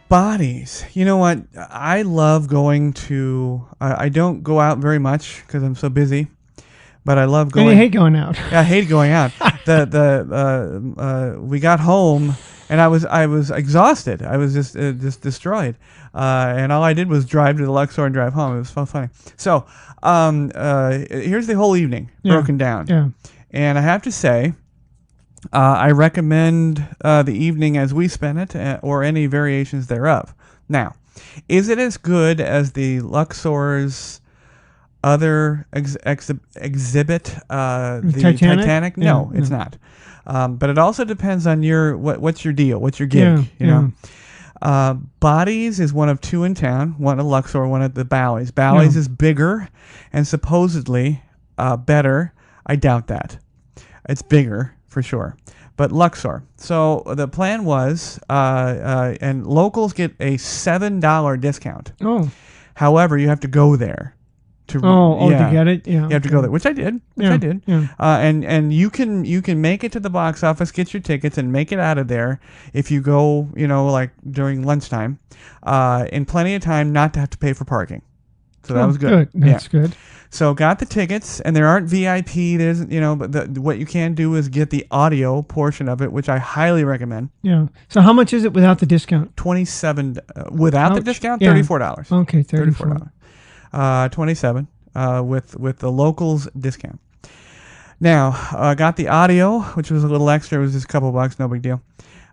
Bodies. You know what? I love going to. I don't go out very much because I'm so busy, but I love going. And you hate going out. Yeah, I hate going out. We got home and I was exhausted. I was just destroyed, and all I did was drive to the Luxor and drive home. It was so funny. So here's the whole evening broken down. Yeah. And I have to say, I recommend the evening as we spent it, or any variations thereof. Now, is it as good as the Luxor's other exhibit, the Titanic? No, it's not. But it also depends on what's your deal, what's your gig, you know. Bodies is one of two in town, one at Luxor, one at the Bally's. Bally's is bigger and supposedly better. I doubt that. It's bigger for sure. But Luxor. So the plan was, and locals get a $7 discount. Oh. However, you have to go there. To get it? Yeah. You have to go there, which I did. Yeah. And you can make it to the box office, get your tickets, and make it out of there if you go, like during lunchtime, in plenty of time not to have to pay for parking. So that was good. That's good. So got the tickets, and there aren't VIP. There's, but what you can do is get the audio portion of it, which I highly recommend. Yeah. So how much is it without the discount? $27 without the discount. $34. Okay, $34. 27 with the locals discount. Now got the audio, which was a little extra. It was just a couple bucks, no big deal.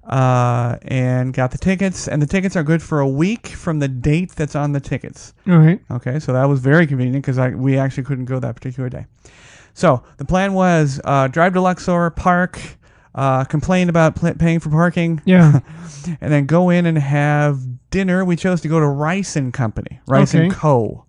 And got the tickets, and the tickets are good for a week from the date that's on the tickets. All right. Okay, so that was very convenient because we actually couldn't go that particular day. So the plan was drive to Luxor, park, complain about paying for parking. Yeah. And then go in and have dinner. We chose to go to Rice and Company, Rice and Co.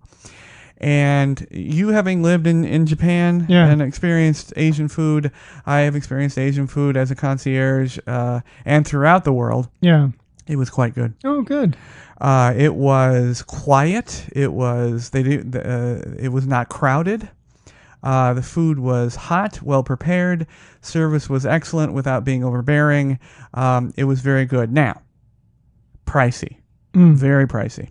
And you, having lived in Japan and experienced Asian food, I have experienced Asian food as a concierge and throughout the world. Yeah. It was quite good. Oh, good. It was quiet. It was it was not crowded. The food was hot, well prepared. Service was excellent without being overbearing. It was very good. Now, pricey. Very pricey.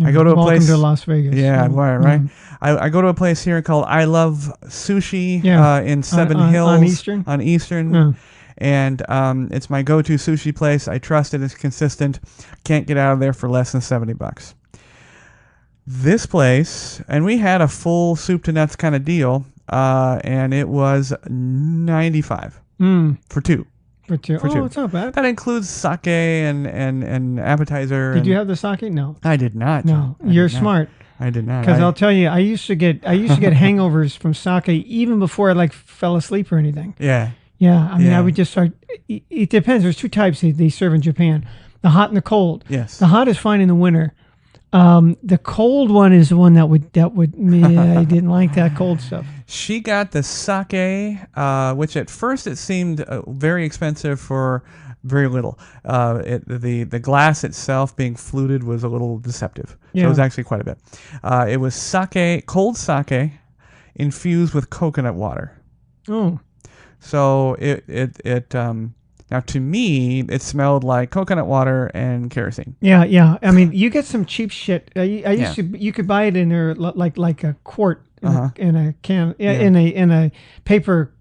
I go to a place. Welcome to Las Vegas. Yeah, right. I go to a place here called I Love Sushi in Seven Hills on Eastern. Yeah. And it's my go-to sushi place. I trust it. It's consistent. Can't get out of there for less than $70. This place, and we had a full soup to nuts kind of deal, and it was $95 for two. For two. It's not bad. That includes sake and appetizer. Did you have the sake? No. I did not. No, you're smart. I did not. Because I'll tell you, I used to get hangovers from sake even before I fell asleep or anything. Yeah. Yeah. I mean, I would just start. It depends. There's two types they serve in Japan: the hot and the cold. Yes. The hot is fine in the winter. The cold one is the one that would I didn't like that cold stuff. She got the sake, which at first it seemed very expensive for very little. The glass itself being fluted was a little deceptive. So it was actually quite a bit. It was sake, cold sake, infused with coconut water. Oh. So it now, to me, it smelled like coconut water and kerosene. Yeah. I mean, you get some cheap shit. You could buy it in there like a quart in a can, in a paper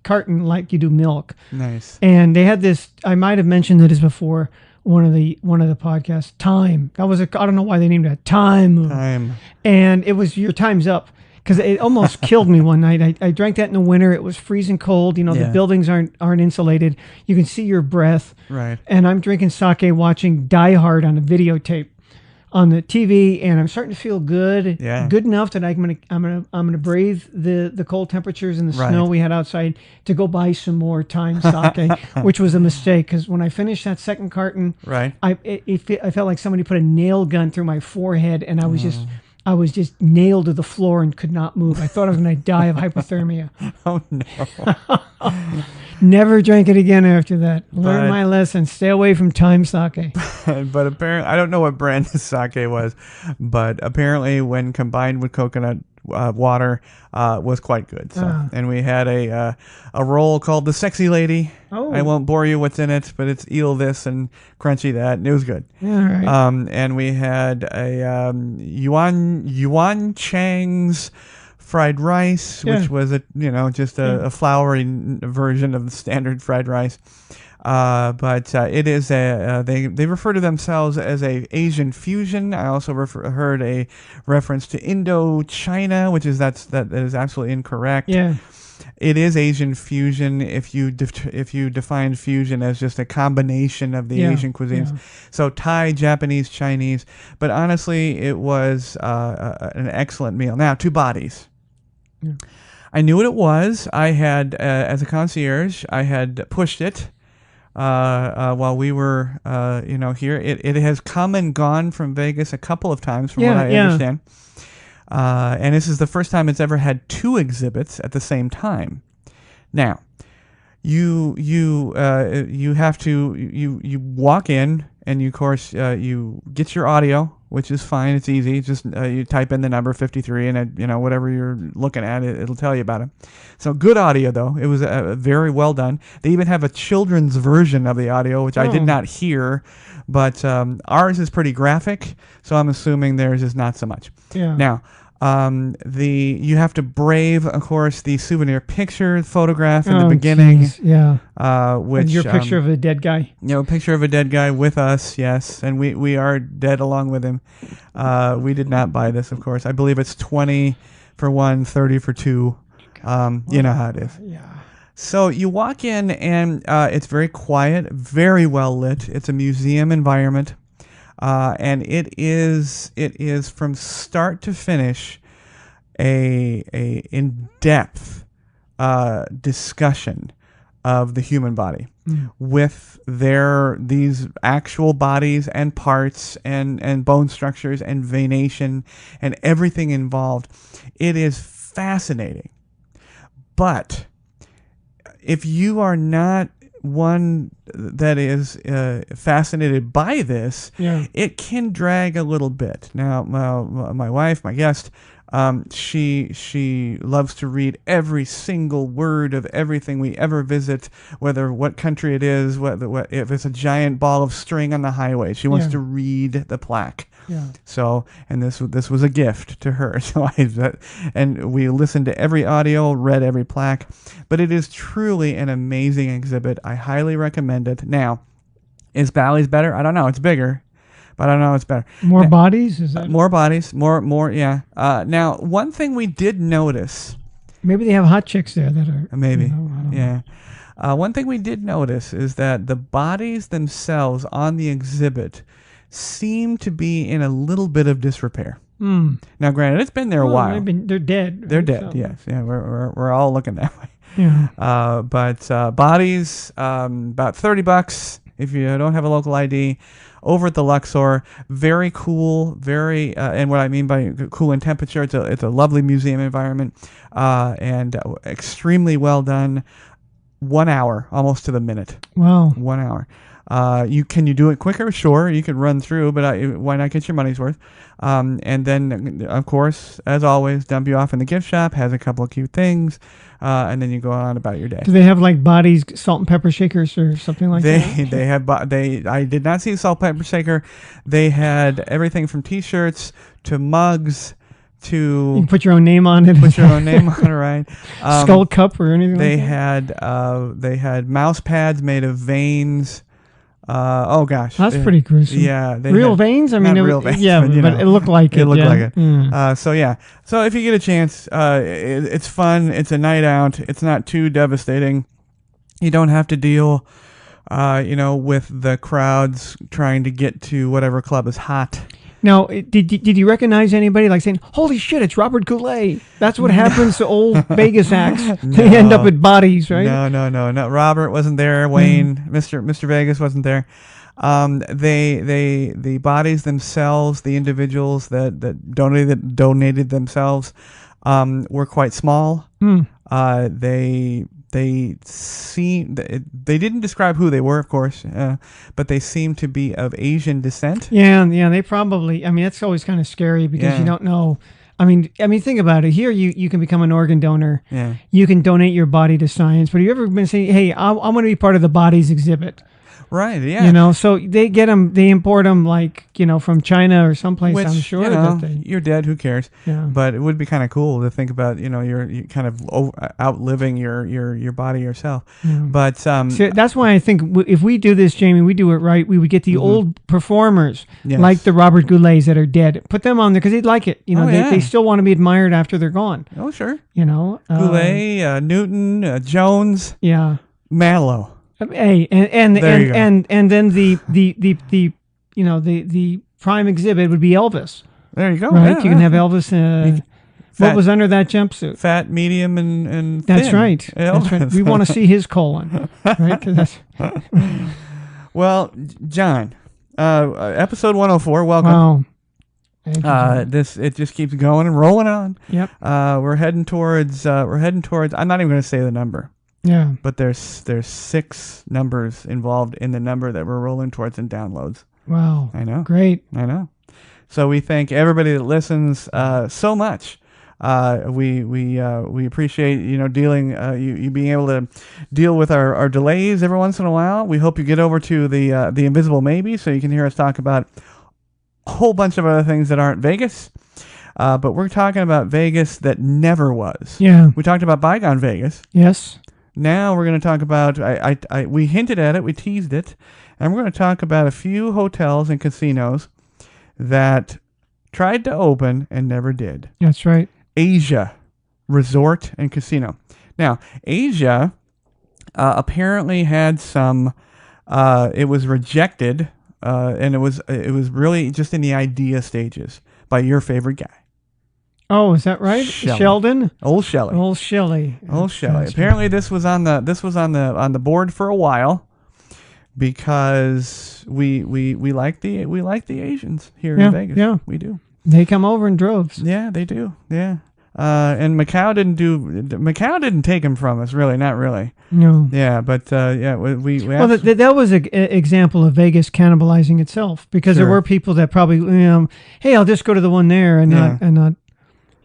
carton, like you do milk. Nice. And they had this. I might have mentioned this before. One of the podcasts. Time. That was I don't know why they named it Time. And it was your time's up. Because it almost killed me one night. I drank that in the winter. It was freezing cold. The buildings aren't insulated. You can see your breath. Right. And I'm drinking sake, watching Die Hard on a videotape on the TV, and I'm starting to feel good. Yeah. Good enough that I'm gonna brave the cold temperatures and the snow we had outside to go buy some more Time sake, which was a mistake. Because when I finished that second carton, I felt like somebody put a nail gun through my forehead, and I was just nailed to the floor and could not move. I thought I was going to die of hypothermia. Oh, no. Never drank it again after that. Learned my lesson. Stay away from Time sake. But apparently, I don't know what brand the sake was, but apparently when combined with coconut water was quite good. So, and we had a roll called the Sexy Lady. Oh. I won't bore you what's in it, but it's eel this and crunchy that, and it was good. All right. And we had a Yuan Chang's fried rice, which was just a floury version of the standard fried rice. But it is they refer to themselves as a Asian fusion. I also heard a reference to Indochina, which is that is absolutely incorrect. Yeah. It is Asian fusion if you define fusion as just a combination of the Asian cuisines. Yeah. So Thai, Japanese, Chinese. But honestly, it was an excellent meal. Now, 2 bodies. Yeah. I knew what it was. I had, as a concierge, I had pushed it while we were, here. It has come and gone from Vegas a couple of times, from what I understand. And this is the first time it's ever had 2 exhibits at the same time. Now, you have to you walk in, and of course you get your audio, which is fine. It's easy. Just you type in the number 53, and whatever you're looking at, it'll tell you about it. So good audio, though. It was very well done. They even have a children's version of the audio, which I did not hear, but ours is pretty graphic, so I'm assuming theirs is not so much. Yeah. Now, you have to brave, of course, the souvenir picture photograph in the beginning. Geez. Yeah. Which and your picture of a dead guy. A picture of a dead guy with us, yes, and we are dead along with him. We did not buy this, of course. I believe it's 20 for 1, 30 for 2. You know how it is. Yeah. So you walk in, and it's very quiet, very well lit. It's a museum environment. And it is from start to finish a in-depth discussion of the human body with these actual bodies and parts and bone structures and venation and everything involved. It is fascinating. But if you are not one that is fascinated by this, it can drag a little bit. Now, my wife, my guest, she loves to read every single word of everything we ever visit, what country it is, if it's a giant ball of string on the highway. She wants to read the plaque. Yeah. So, and this was a gift to her. So and we listened to every audio, read every plaque, but it is truly an amazing exhibit. I highly recommend it. Now, is Bally's better? I don't know. It's bigger, but I don't know. It's better. More bodies? Is that more bodies? More. Yeah. Now, one thing we did notice. Maybe they have hot chicks there that are. Maybe. I don't know. One thing we did notice is that the bodies themselves on the exhibit seem to be in a little bit of disrepair. Now, granted, it's been there a while. They're dead. They're dead. Yes. Yeah. We're all looking that way. Yeah. But bodies, about $30 if you don't have a local ID. Over at the Luxor, very cool, very, and what I mean by cool in temperature, it's a lovely museum environment, and extremely well done. 1 hour, almost to the minute. Wow. 1 hour. Can you do it quicker? Sure, you could run through, but why not get your money's worth? And then, of course, as always, dump you off in the gift shop, has a couple of cute things, and then you go on about your day. Do they have like bodies, salt and pepper shakers or something like that? They have. I did not see a salt pepper shaker. They had everything from T-shirts to mugs. You can put your own name on it. Put your own name on it, right? Skull cup or anything they like that? They had mouse pads made of veins. Oh gosh, that's pretty gruesome. Yeah, real veins. I mean, not real veins. Yeah, but it looked like it. It looked like it. So if you get a chance, it's fun. It's a night out. It's not too devastating. You don't have to deal, with the crowds trying to get to whatever club is hot. Now, did you recognize anybody like saying, "Holy shit, it's Robert Goulet"? That's what happens to old Vegas acts. They end up with bodies, right? No. Robert wasn't there. Wayne, Mr. Vegas wasn't there. The bodies themselves, the individuals that donated themselves, were quite small. They didn't describe who they were, of course, but they seem to be of Asian descent. Yeah, they probably. I mean, that's always kind of scary because you don't know. I mean, think about it. Here, you can become an organ donor. Yeah. You can donate your body to science. But have you ever been saying, "Hey, I want to be part of the bodies exhibit"? Right. Yeah. So they get them, they import them from China or someplace. Which, I'm sure you're dead. Who cares? Yeah. But it would be kind of cool to think about. You're kind of outliving your body yourself. Yeah. But so that's why I think if we do this, Jamie, we do it right. We would get the old performers like the Robert Goulets that are dead. Put them on there because they'd like it. They still want to be admired after they're gone. Oh, sure. Goulet, Newton, Jones. Yeah. Manilow. Hey, and then the prime exhibit would be Elvis. There you go. Right, yeah, you can have Elvis. What was under that jumpsuit? Fat, medium, and that's thin. right. That's right. We want to see his colon. Right. Well, John, episode 104. Welcome. Wow. It just keeps going and rolling on. Yep. We're heading towards. I'm not even going to say the number. Yeah. But there's 6 numbers involved in the number that we're rolling towards in downloads. Wow. I know. Great. I know. So we thank everybody that listens so much. We appreciate dealing you being able to deal with our delays every once in a while. We hope you get over to the Invisible Maybe so you can hear us talk about a whole bunch of other things that aren't Vegas. But we're talking about Vegas that never was. Yeah. We talked about bygone Vegas. Yes. Now we're going to talk about, we hinted at it, we teased it, and we're going to talk about a few hotels and casinos that tried to open and never did. That's right. Asia Resort and Casino. Now, Asia apparently had some, it was rejected, and it was really just in the idea stages by your favorite guy. Oh, is that right? Sheldon? Old Shelley. Apparently this was on the board for a while because we like the Asians here in Vegas. Yeah. We do. They come over in droves. Yeah, they do. Yeah. And Macau didn't take him from us, really, not really. No. Yeah, but we that was an example of Vegas cannibalizing itself because there were people that probably hey, I'll just go to the one there and not.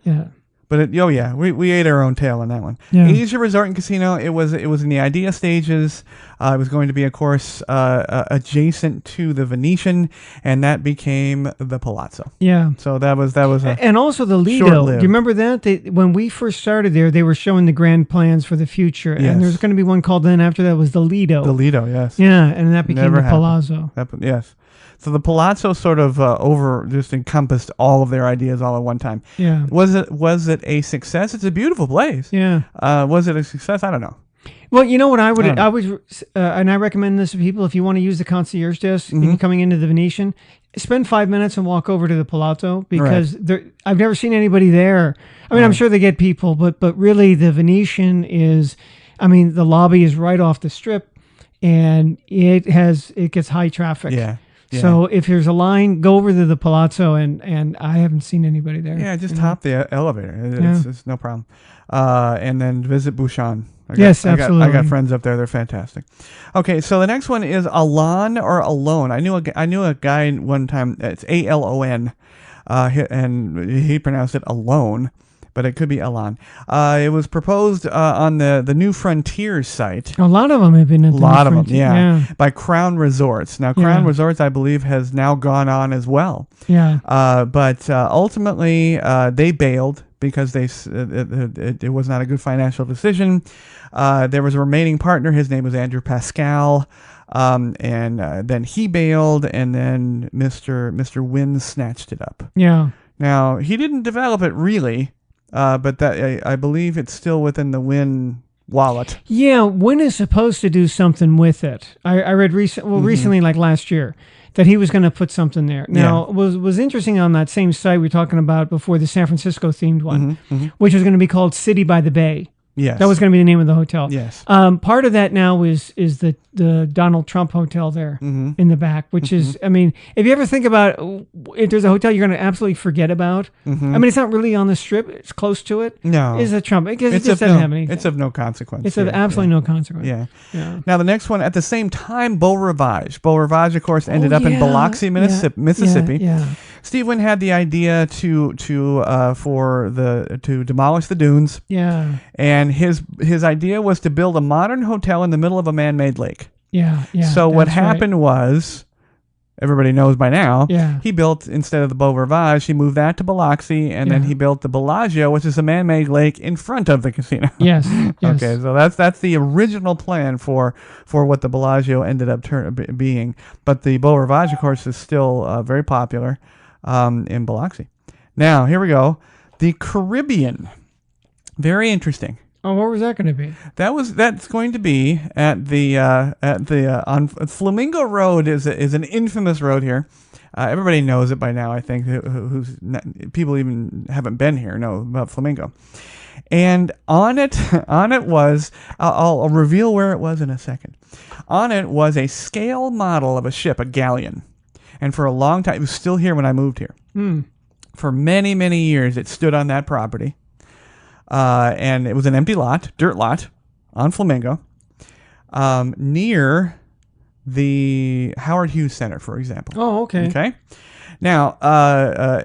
Yeah. But we ate our own tail on that one. Yeah. Asia Resort and Casino. It was in the idea stages. It was going to be, of course, adjacent to the Venetian, and that became the Palazzo. Yeah. So that was and also the Lido. Do you remember that? When we first started there, they were showing the grand plans for the future, and there was going to be one called then after that was the Lido. The Lido, yes. Yeah, and that became the Palazzo. Yes. So the Palazzo sort of just encompassed all of their ideas all at one time. Yeah. Was it a success? It's a beautiful place. Yeah. Was it a success? I don't know. Well, you know what I would and I recommend this to people if you want to use the concierge desk coming into the Venetian, spend 5 minutes and walk over to the Palazzo because I've never seen anybody there. I mean, I'm sure they get people, but really the Venetian is, the lobby is right off the Strip, and it gets high traffic. Yeah. Yeah. So if there's a line, go over to the Palazzo, and I haven't seen anybody there. Yeah, just hop the elevator. It's no problem. And then visit Bouchon. Absolutely. I got friends up there. They're fantastic. Okay, so the next one is Alon or Alone. I knew a guy one time. It's Alon, and he pronounced it Alone, but it could be Alon. It was proposed on the New Frontiers site. A lot of them have been at the New Frontiers, by Crown Resorts. Now, Crown Resorts, I believe, has now gone on as well. Yeah. But ultimately, they bailed because it was not a good financial decision. There was a remaining partner. His name was Andrew Pascal. And then he bailed, and then Mr. Wynn snatched it up. Yeah. Now, he didn't develop it really. But that I believe it's still within the Wynn wallet. Yeah, Wynn is supposed to do something with it. I read recently, like last year, that he was going to put something there. Now, was interesting on that same site we were talking about before, the San Francisco themed one, which was going to be called City by the Bay. Yes. That was going to be the name of the hotel. Yes. Part of that now is the Donald Trump hotel there in the back, which is, if you ever think about if there's a hotel you're going to absolutely forget about, it's not really on the Strip. It's close to it. No. It's a Trump. Because it just doesn't have anything. It's of no consequence. It's of absolutely no consequence. Yeah. Now, the next one, at the same time, Beau Rivage. Beau Rivage, of course, ended up in Biloxi, Mississippi. Yeah. Steve Wynn had the idea to demolish the dunes. Yeah. And his idea was to build a modern hotel in the middle of a man-made lake. Yeah. So what happened was, everybody knows by now, he built, instead of the Beau Rivage, he moved that to Biloxi, and then he built the Bellagio, which is a man-made lake in front of the casino. Yes. Okay, so that's the original plan for what the Bellagio ended up being. But the Beau Rivage, of course, is still very popular in Biloxi. Now, here we go. The Caribbean. Very interesting. Oh, what was that going to be? That's going to be on Flamingo Road is an infamous road here. Everybody knows it by now, I think. People even haven't been here know about Flamingo. And on it was, I'll reveal where it was in a second. On it was a scale model of a ship, a galleon. And for a long time, it was still here when I moved here. For many, many years, it stood on that property. And it was an empty lot, dirt lot, on Flamingo, near the Howard Hughes Center, for example. Oh, okay. Okay. Now,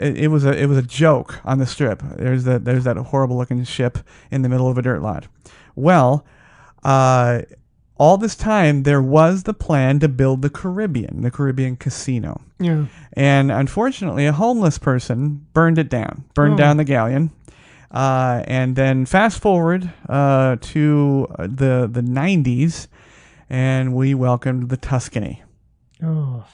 it was a joke on the strip. There's that horrible looking ship in the middle of a dirt lot. Well, all this time there was the plan to build the Caribbean casino. Yeah. And unfortunately, a homeless person burned down the galleon. And then fast forward to the 90s, and we welcomed the Tuscany,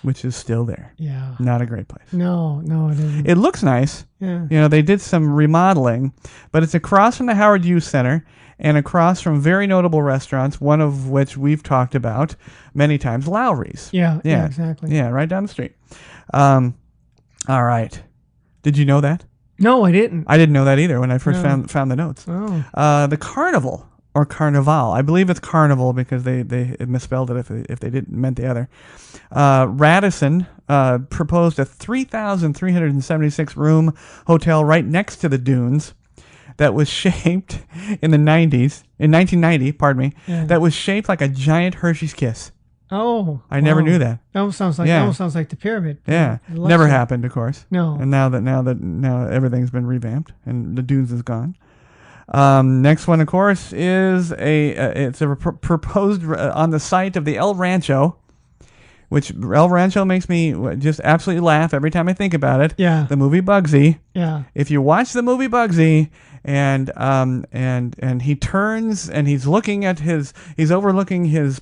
which is still there. Yeah. Not a great place. No, it isn't. It looks nice. Yeah. They did some remodeling, but it's across from the Howard Hughes Center and across from very notable restaurants, one of which we've talked about many times, Lowry's. Yeah, exactly. Yeah, right down the street. All right. Did you know that? No, I didn't. I didn't know that either when I first found the notes. Oh. The Carnival, or Carnival. I believe it's Carnival because they misspelled it if they didn't meant the other. Radisson proposed a 3,376 room hotel right next to the dunes that was shaped in 1990, pardon me, that was shaped like a giant Hershey's Kiss. Oh, I never knew that. That almost sounds like the pyramid. Yeah, never happened, of course. No. And now everything's been revamped and the dunes is gone. Next one, of course, is it's proposed on the site of the El Rancho, which El Rancho makes me just absolutely laugh every time I think about it. Yeah. The movie Bugsy. Yeah. If you watch the movie Bugsy, and he turns and he's overlooking his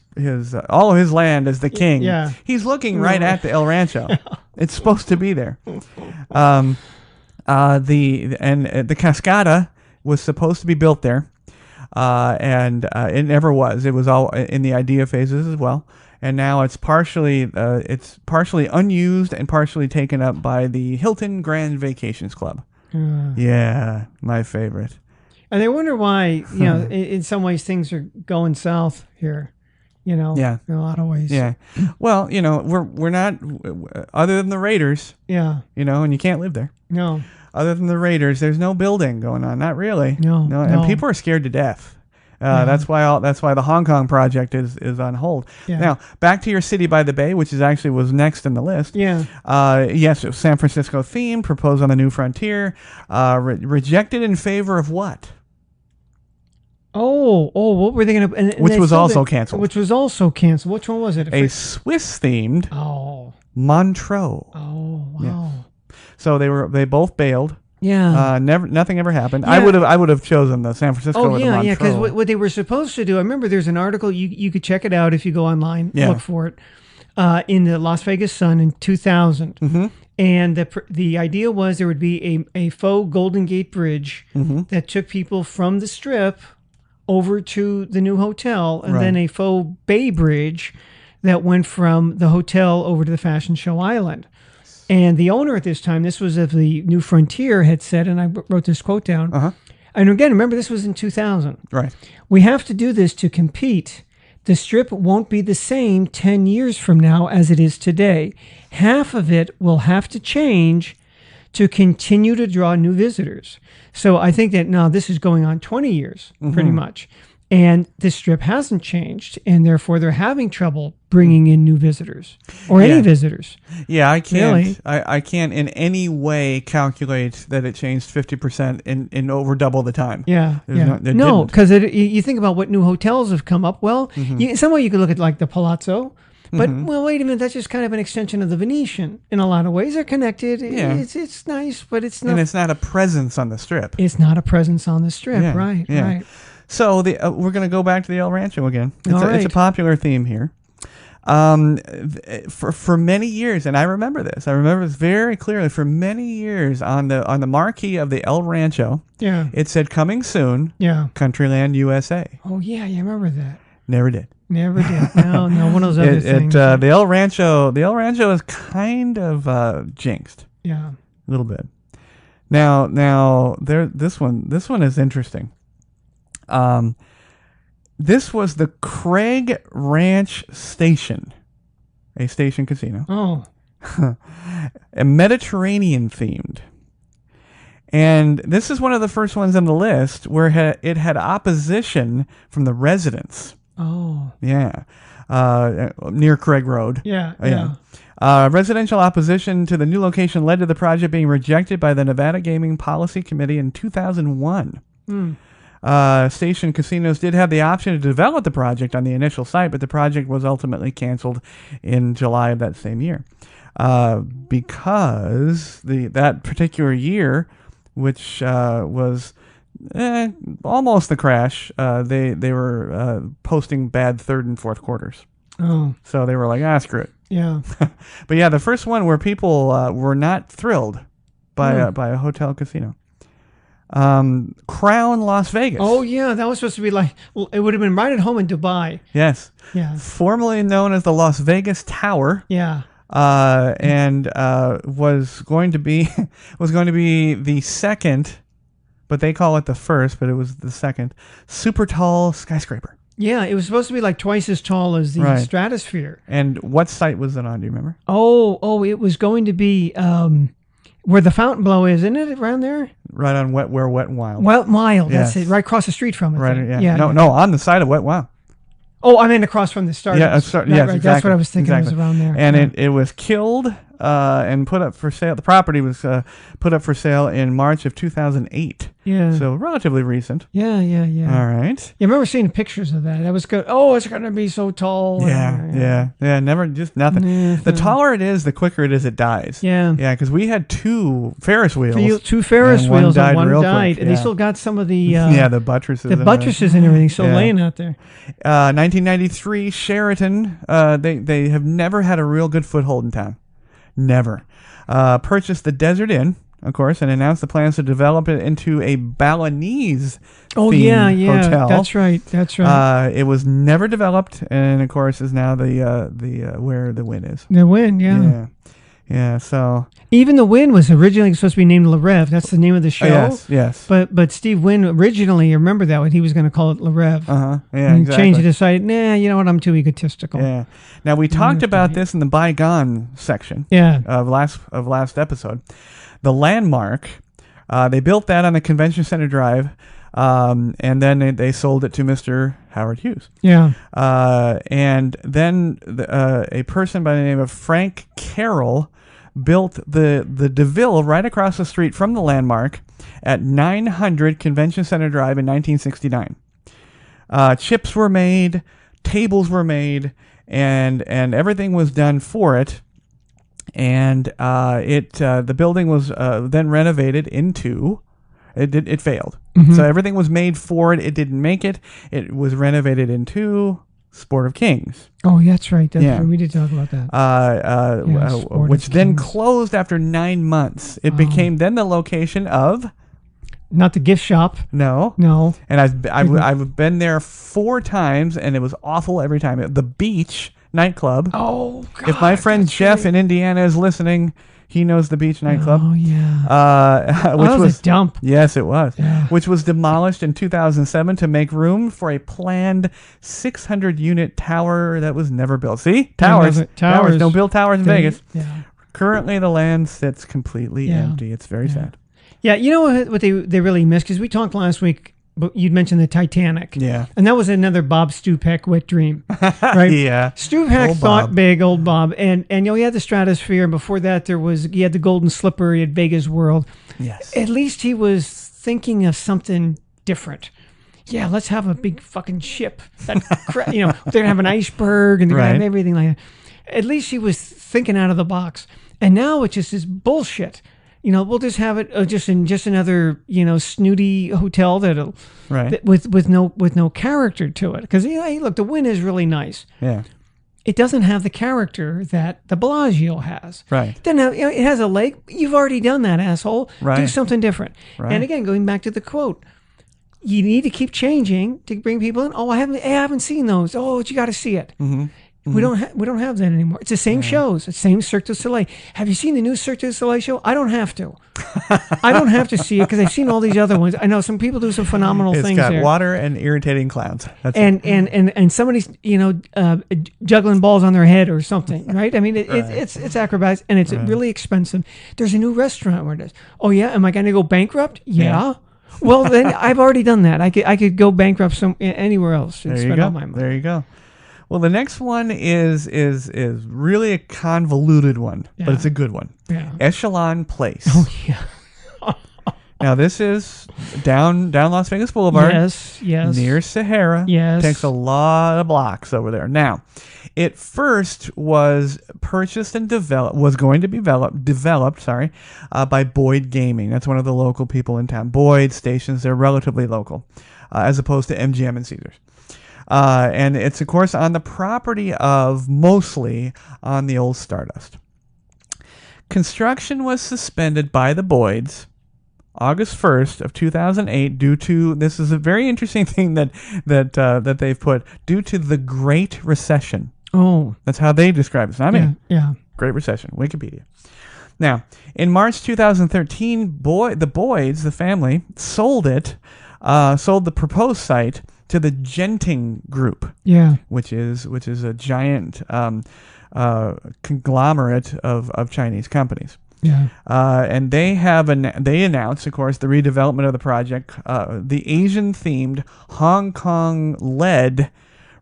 all of his land as the king. Yeah. He's looking right at the El Rancho. It's supposed to be there. The Cascada was supposed to be built there, and it never was. It was all in the idea phases as well. And now it's partially unused and partially taken up by the Hilton Grand Vacations Club. Yeah, my favorite. And I wonder why, in some ways things are going south here, in a lot of ways. Yeah. Well, we're not, other than the Raiders. Yeah. And you can't live there. No. Other than the Raiders, there's no building going on. Not really. No. And people are scared to death. That's why the Hong Kong project is on hold. Yeah. Now, back to your City by the Bay, which was next in the list. Yeah. Yes, it was San Francisco theme, proposed on the New Frontier, rejected in favor of what? Oh, what were they going to... Which was also canceled. Which was also canceled. Which one was it? A Swiss-themed Montreux. Oh, wow. Yeah. So they both bailed. Yeah. Nothing ever happened. Yeah. I would have chosen the San Francisco. Oh, or the yeah, Montreux. because what they were supposed to do, I remember there's an article, you could check it out if you go online, look for it, in the Las Vegas Sun in 2000. Mm-hmm. And the idea was there would be a faux Golden Gate Bridge that took people from the Strip over to the new hotel, and then a faux Bay Bridge that went from the hotel over to the Fashion Show Island. And the owner at this time, this was of the New Frontier, had said, and I wrote this quote down. And again, remember, this was in 2000. Right. We have to do this to compete. The Strip won't be the same 10 years from now as it is today. Half of it will have to change to continue to draw new visitors. So I think that now this is going on 20 years, pretty much. And this strip hasn't changed, and therefore they're having trouble bringing in new visitors or any visitors. Yeah, I can't. Really. I can't in any way calculate that it changed 50% in over double the time. Yeah, no, because you think about what new hotels have come up. Well, in some way you could look at like the Palazzo. But, well, wait a minute, that's just kind of an extension of the Venetian in a lot of ways. They're connected. Yeah. It's nice, but it's not. And it's not a presence on the Strip. It's not a presence on the Strip, right. So we're going to go back to the El Rancho again. It's a popular theme here. For many years, and I remember this very clearly. For many years on the marquee of the El Rancho, it said "Coming soon, Countryland USA." Oh yeah, you remember that? Never did. No, one of those other things. The El Rancho is kind of jinxed. Yeah, a little bit. Now this one is interesting. This was the Craig Ranch Station, a station casino. Oh. A Mediterranean themed. And this is one of the first ones on the list where it had opposition from the residents. Oh. Yeah. Near Craig Road. Yeah. Residential opposition to the new location led to the project being rejected by the Nevada Gaming Policy Committee in 2001. Station casinos did have the option to develop the project on the initial site, but the project was ultimately canceled in July of that same year. Because that particular year, which was almost the crash, they were posting bad third and fourth quarters. Oh. So they were like, screw it. Yeah. But yeah, the first one where people were not thrilled by a hotel casino. Crown Las Vegas. Oh yeah, that was supposed to be like, it would have been right at home in Dubai. Yes. Yeah. Formerly known as the Las Vegas Tower. Yeah. And was going to be the second, but they call it the first, but it was the second super tall skyscraper. Yeah, it was supposed to be like twice as tall as the Stratosphere. And what site was it on? Do you remember? Oh, it was going to be where the Fontainebleau is, isn't it? Around there? Right on Wet and Wild. Wet and Wild, that's it. Right across the street from it. Right, yeah. No, on the side of Wet and Wild. Oh, I mean across from the Stardust. Yeah, exactly. That's what I was thinking. Exactly. It was around there. And it was killed and put up for sale. The property was put up for sale in March of 2008. Yeah. So relatively recent. Yeah. All right. Yeah, I remember seeing pictures of that. That was good. Oh, it's going to be so tall. Yeah. Never, just nothing. The taller it is, the quicker it is it dies. Yeah. Yeah, because we had two Ferris wheels. Two Ferris wheels and one died. And they still got some of the... the buttresses. The buttresses and everything still laying out there. 1993, Sheraton. They have never had a real good foothold in town. Never. Purchased the Desert Inn, of course, and announced the plans to develop it into a Balinese hotel. That's right. It was never developed, and of course is now the where the Wynn is. The Wynn, yeah. So even the Wynn was originally supposed to be named Le Rêve. That's the name of the show. Yes. But Steve Wynn originally, remember that one, he was going to call it Le Rêve. Yeah, and exactly. Changed it, decided, you know what, I'm too egotistical. Yeah. Now we talked about this in the Bygone section. of last episode. The Landmark, they built that on the Convention Center Drive, and then they sold it to Mr. Howard Hughes. Yeah. And then a person by the name of Frank Carroll built the DeVille right across the street from the Landmark at 900 Convention Center Drive in 1969. Chips were made, tables were made, and everything was done for it. And the building was then renovated into. It failed. Mm-hmm. So everything was made for it. It didn't make it. It was renovated into Sport of Kings. Oh, that's right. We did talk about that. Which then closed after 9 months. It became then the location of. Not the gift shop. No. And I've been there 4 times, and it was awful every time. The Beach nightclub. Oh, God. If my friend Jeff in Indiana is listening, he knows the Beach nightclub. Oh, yeah. Which was a dump. Yes, it was. Yeah. Which was demolished in 2007 to make room for a planned 600-unit tower that was never built. See? Towers. Don't build towers in Vegas. Yeah. Currently, the land sits completely empty. It's very sad. Yeah, you know what they really miss? Because we talked last week but you'd mentioned the Titanic. Yeah. And that was another Bob Stupak wet dream, right? Yeah. Stupak thought big, old Bob. And he had the Stratosphere. And before that, he had the Golden Slipper. He had Vegas World. Yes. At least he was thinking of something different. Yeah, let's have a big fucking ship. They're going to have an iceberg and they're going to have everything like that. At least he was thinking out of the box. And now it's just this bullshit. We'll just have it just another, snooty hotel with no character to it. Because, hey, look, the Wynn is really nice. Yeah. It doesn't have the character that the Bellagio has. Right. It has a lake. You've already done that, asshole. Right. Do something different. Right. And again, going back to the quote, you need to keep changing to bring people in. Oh, I haven't seen those. Oh, but you got to see it. Mm-hmm. We don't have that anymore. It's the same shows. It's the same Cirque du Soleil. Have you seen the new Cirque du Soleil show? I don't have to. I don't have to see it because I've seen all these other ones. I know some people do some phenomenal things there. It's got water and irritating clowns. That's and somebody's juggling balls on their head or something, right? I mean, it's acrobatics and it's really expensive. There's a new restaurant where it is. Oh yeah, am I going to go bankrupt? Yeah. Well, then I've already done that. I could go bankrupt anywhere else and spend all my money. There you go. Well, the next one is really a convoluted one, but it's a good one. Yeah. Echelon Place. Oh yeah. Now this is down Las Vegas Boulevard. Yes. Near Sahara. Yes. Takes a lot of blocks over there. Now, it first was purchased and developed by Boyd Gaming. That's one of the local people in town. Boyd stations, they're relatively local, as opposed to MGM and Caesars. And it's, of course, on the property of mostly on the old Stardust. Construction was suspended by the Boyds August 1st of 2008 due to, this is a very interesting thing that they've put, due to the Great Recession. Oh. That's how they describe it. It's not me. Yeah. Great Recession, Wikipedia. Now, in March 2013, the Boyds, the family, sold the proposed site to the Genting Group, which is a giant conglomerate of Chinese companies. Yeah. And they announced, of course, the redevelopment of the project, the Asian-themed, Hong Kong-led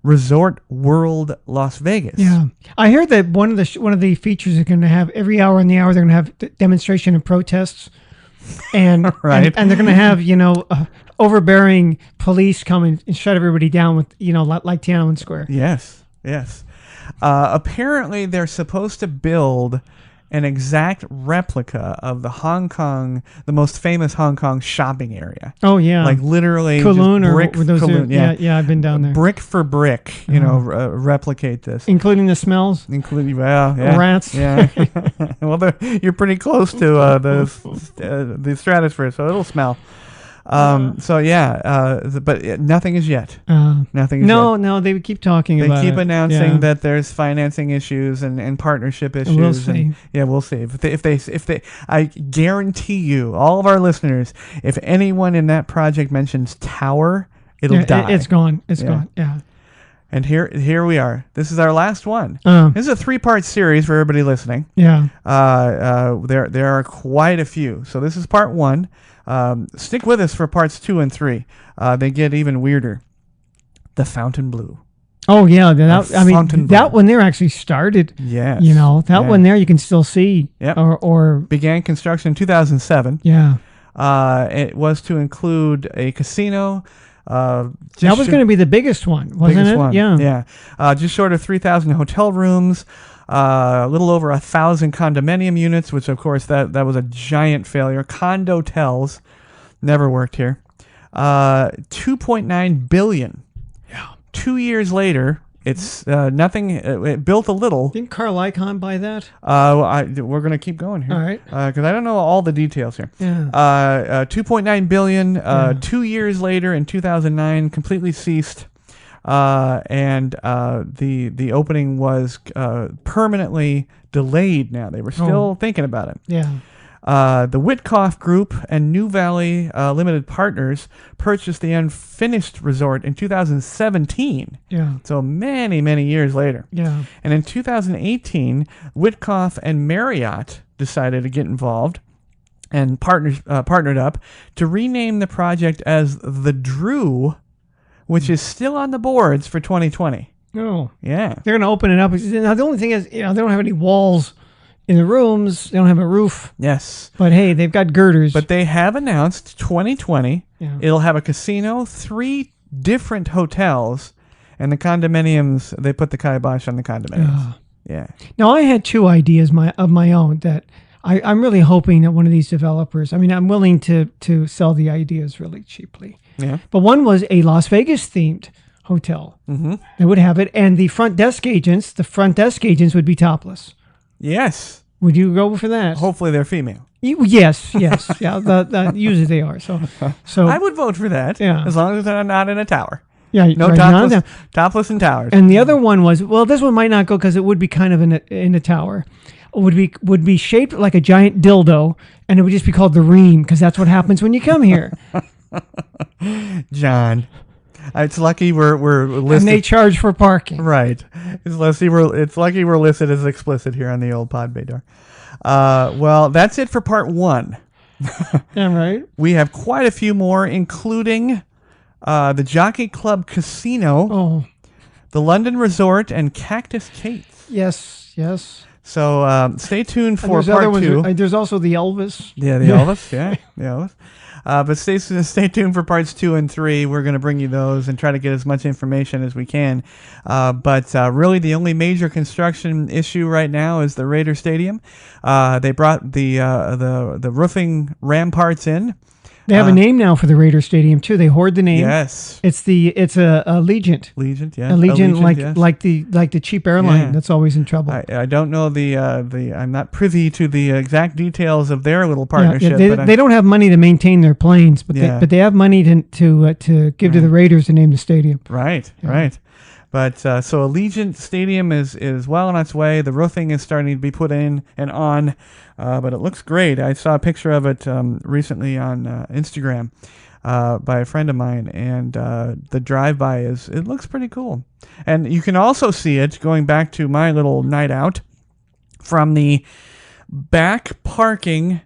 Resort World Las Vegas. Yeah, I heard that one of the features is going to have every hour on the hour they're going to have demonstration and protests, and and they're going to have overbearing police come and shut everybody down with like Tiananmen Square. Yes. Apparently, they're supposed to build an exact replica of the most famous Hong Kong shopping area. Oh yeah, like literally Kowloon Kowloon. Yeah, I've been down there. Brick for brick, replicate this, including the smells, rats. Yeah, well, you're pretty close to the stratosphere, so it'll smell. But nothing is yet. Nothing is yet. No, they would keep talking about it. They keep announcing that there's financing issues and partnership issues. We'll see. We'll see. If they, I guarantee you, all of our listeners, if anyone in that project mentions tower, it'll die. It's gone. It's gone. Yeah. And here we are. This is our last one. This is a 3-part series for everybody listening. Yeah. There are quite a few. So this is part 1. Stick with us for parts 2 and 3. They get even weirder. The Fontainebleau. Oh yeah, that one there actually started. Yes. One there you can still see. Yep. Or began construction in 2007. Yeah. It was to include a casino. That was going to be the biggest one, wasn't it? One. Yeah. Just short of 3,000 hotel rooms. A little over 1,000 condominium units, which of course that was a giant failure. Condotels never worked here. 2.9 billion. Yeah. 2 years later, it's nothing. It built a little. Didn't Carl Icahn buy that? We're gonna keep going here. All right. Because I don't know all the details here. Yeah. 2.9 billion. 2 years later, in 2009, completely ceased. And the opening was permanently delayed. Now they were still thinking about it. Yeah. The Witkoff Group and New Valley Limited Partners purchased the unfinished resort in 2017. Yeah. So many years later. Yeah. And in 2018, Witkoff and Marriott decided to get involved and partnered up to rename the project as the Drew, which is still on the boards for 2020. Oh, yeah. They're going to open it up. Now, the only thing is, they don't have any walls in the rooms. They don't have a roof. Yes. But hey, they've got girders. But they have announced 2020. Yeah. It'll have a casino, 3 different hotels, and the condominiums. They put the kibosh on the condominiums. Yeah. Now, I had 2 ideas of my own that I'm really hoping that one of these developers, I'm willing to sell the ideas really cheaply. Yeah. But one was a Las Vegas themed hotel. Mm-hmm. They would have it. And the front desk agents would be topless. Yes. Would you go for that? Hopefully they're female. Yes. Yeah. Usually they are. So I would vote for that. Yeah. As long as they're not in a tower. Yeah. No right, topless in towers. And the other one was, well, this one might not go because it would be kind of in a tower. Would be shaped like a giant dildo, and it would just be called the Ream because that's what happens when you come here. John, it's lucky we're listed. And they charge for parking. Right. It's lucky we're listed as explicit here on the old Pod Bay Door. Well, that's it for part 1. Yeah, right. We have quite a few more, including the Jockey Club Casino, the London Resort, and Cactus Kate's. Yes. So stay tuned for part 2. There's also the Elvis. Yeah, the Elvis. Yeah, the Elvis. But stay tuned for parts 2 and 3. We're going to bring you those and try to get as much information as we can. But really, the only major construction issue right now is the Raider Stadium. They brought the roofing ramparts in. They have a name now for the Raider Stadium too. They hoard the name. Yes, it's a Allegiant. Allegiant, yeah. Allegiant, like the cheap airline that's always in trouble. I don't know I'm not privy to the exact details of their little partnership. Yeah, they don't have money to maintain their planes, but they have money to give to the Raiders to name the stadium. Right. But so Allegiant Stadium is well on its way. The roofing is starting to be put in and on, but it looks great. I saw a picture of it recently on Instagram by a friend of mine, and the drive-by it looks pretty cool. And you can also see it, going back to my little night out, from the back parking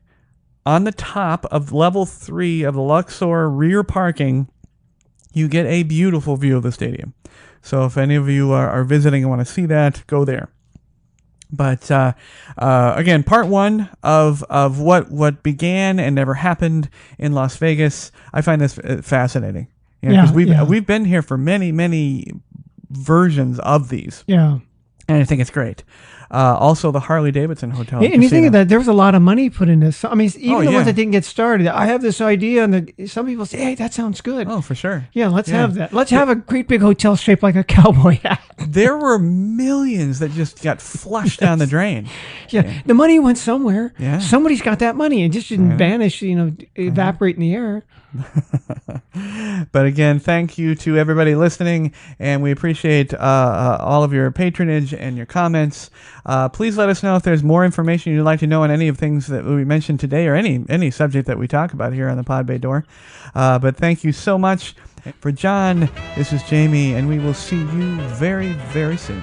on the top of level 3 of the Luxor rear parking. You get a beautiful view of the stadium. So if any of you are visiting and want to see that, go there. But again, part 1 of what began and never happened in Las Vegas. I find this fascinating. Because we've been here for many versions of these. Yeah. And I think it's great. Also, the Harley Davidson Hotel. And you think of that, there was a lot of money put in this. Even the ones that didn't get started. I have this idea, and some people say, hey, that sounds good. Oh, for sure. Yeah, let's have that. Let's have a great big hotel shaped like a cowboy hat. There were millions that just got flushed down the drain. Yeah, the money went somewhere. Yeah. Somebody's got that money and just didn't vanish, evaporate in the air. But again, thank you to everybody listening, and we appreciate all of your patronage and your comments. Please let us know if there's more information you'd like to know on any of things that we mentioned today, or any subject that we talk about here on the Pod Bay Door. But thank you so much. For John, this is Jamie, and we will see you very, very soon.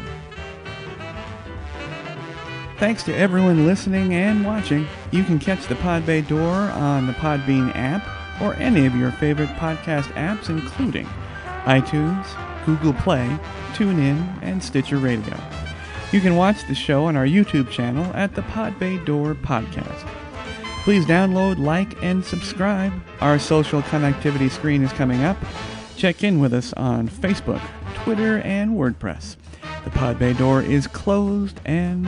Thanks to everyone listening and watching. You can catch the Pod Bay Door on the Podbean app or any of your favorite podcast apps, including iTunes, Google Play, TuneIn, and Stitcher Radio. You can watch the show on our YouTube channel at the Pod Bay Door Podcast. Please download, like, and subscribe. Our social connectivity screen is coming up. Check in with us on Facebook, Twitter, and WordPress. The Pod Bay Door is closed and...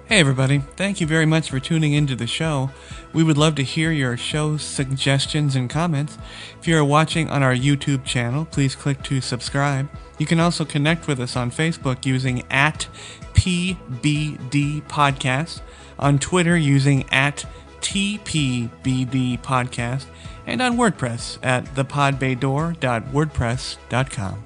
Hey everybody, thank you very much for tuning into the show. We would love to hear your show suggestions and comments. If you are watching on our YouTube channel, please click to subscribe. You can also connect with us on Facebook using @PBD Podcast, on Twitter using @TPBD Podcast, and on WordPress at thepodbaydoor.wordpress.com.